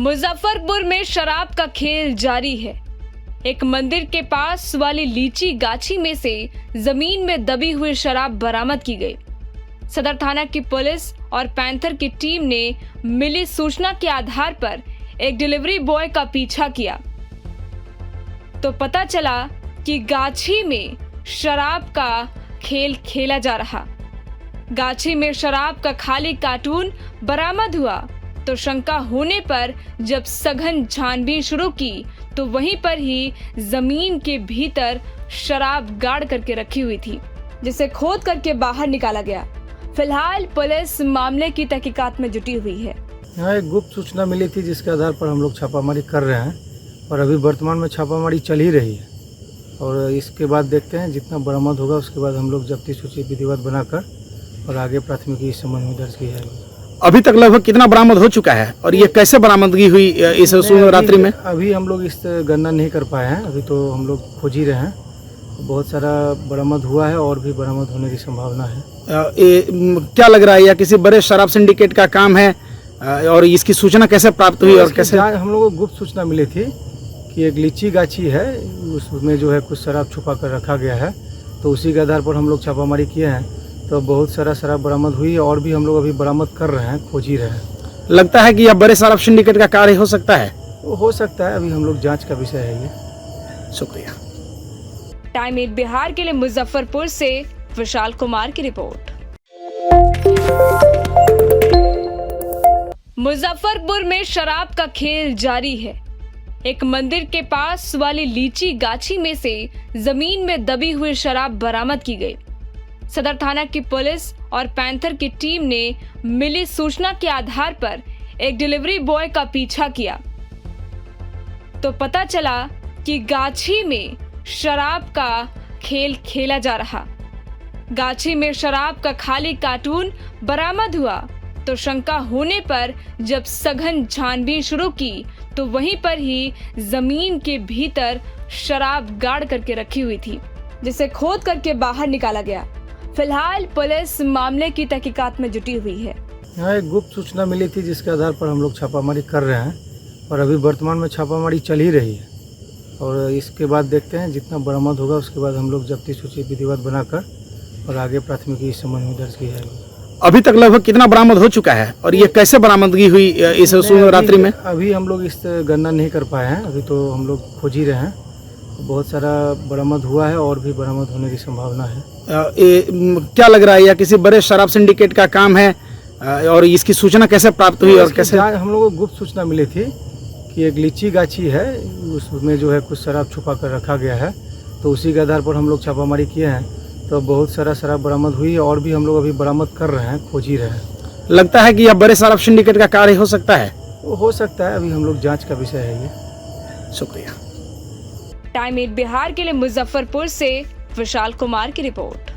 मुजफ्फरपुर में शराब का खेल जारी है। एक मंदिर के पास वाली लीची गाछी में से जमीन में दबी हुई शराब बरामद की गई। सदर थाना की पुलिस और पैंथर की टीम ने मिली सूचना के आधार पर एक डिलीवरी बॉय का पीछा किया तो पता चला कि गाछी में शराब का खेल खेला जा रहा। गाछी में शराब का खाली कार्टून बरामद हुआ तो शंका होने पर जब सघन छानबीन शुरू की तो वहीं पर ही जमीन के भीतर शराब गाड़ करके रखी हुई थी, जिसे खोद करके बाहर निकाला गया। फिलहाल पुलिस मामले की तहकीकात में जुटी हुई है। यहाँ एक गुप्त सूचना मिली थी जिसके आधार पर हम लोग छापामारी कर रहे हैं और अभी वर्तमान में छापामारी चल ही रही है और इसके बाद देखते हैं जितना बरामद होगा उसके बाद हम लोग जब्ती सूची विधिवत बनाकर और आगे प्राथमिकी इस संबंध में दर्ज की जाएगी। अभी तक लगभग कितना बरामद हो चुका है और ये कैसे बरामदगी हुई इस रात्रि में? अभी हम लोग इस गणना नहीं कर पाए हैं, अभी तो हम लोग खोज ही रहे हैं। बहुत सारा बरामद हुआ है और भी बरामद होने की संभावना है। क्या लग रहा है या किसी बड़े शराब सिंडिकेट का काम है और इसकी सूचना कैसे प्राप्त हुई और कैसे? हम लोगों को गुप्त सूचना मिली थी कि एक लीची गाछी है, उसमें जो है कुछ शराब छुपा कर रखा गया है, तो उसी के आधार पर हम लोग छापामारी किए हैं तो बहुत सारा शराब बरामद हुई और भी हम लोग अभी बरामद कर रहे हैं, खोज ही रहे हैं। लगता है कि यह बड़े शराब सिंडिकेट का कार्य हो सकता है? हो सकता है, अभी हम लोग जांच का विषय है ये। शुक्रिया। टाइम 8 बिहार के लिए मुजफ्फरपुर से विशाल कुमार की रिपोर्ट। मुजफ्फरपुर में शराब का खेल जारी है। एक मंदिर के पास वाली लीची गाछी में से जमीन में दबी हुई शराब बरामद की गई। सदर थाना की पुलिस और पैंथर की टीम ने मिली सूचना के आधार पर एक डिलीवरी बॉय का पीछा किया तो पता चला कि गाछी में शराब का खेल खेला जा रहा। गाछी में शराब का खाली कार्टून बरामद हुआ तो शंका होने पर जब सघन छानबीन शुरू की तो वहीं पर ही जमीन के भीतर शराब गाड़ करके रखी हुई थी, जिसे खोद करके बाहर निकाला गया। फिलहाल पुलिस मामले की तहकीकात में जुटी हुई है। यहाँ एक गुप्त सूचना मिली थी जिसके आधार पर हम लोग छापामारी कर रहे हैं और अभी वर्तमान में छापामारी चल ही रही है और इसके बाद देखते हैं जितना बरामद होगा उसके बाद हम लोग जब्ती सूची विधिवत बनाकर और आगे प्राथमिकी इस संबंध में दर्ज की जाएगी। अभी तक लगभग कितना बरामद हो चुका है और ये कैसे बरामदगी हुई इस रात्रि में? अभी हम लोग इस गणना नहीं कर पाए हैं, अभी तो हम लोग खोज ही रहे हैं। बहुत सारा बरामद हुआ है और भी बरामद होने की संभावना है। क्या लग रहा है या किसी बड़े शराब सिंडिकेट का काम है और इसकी सूचना कैसे प्राप्त हुई और कैसे? हम लोगों को गुप्त सूचना मिली थी कि एक लीची गाछी है, उसमें जो है कुछ शराब छुपा कर रखा गया है, तो उसी के आधार पर हम लोग छापामारी किए हैं तो बहुत सारा शराब बरामद हुई और भी हम लोग अभी बरामद कर रहे हैं, खोज ही रहे हैं। लगता है कि यह बड़े शराब सिंडिकेट का कार्य हो सकता है? हो सकता है, अभी हम लोग जांच का विषय है ये। शुक्रिया। टाइम 8 बिहार के लिए मुजफ्फरपुर से विशाल कुमार की रिपोर्ट।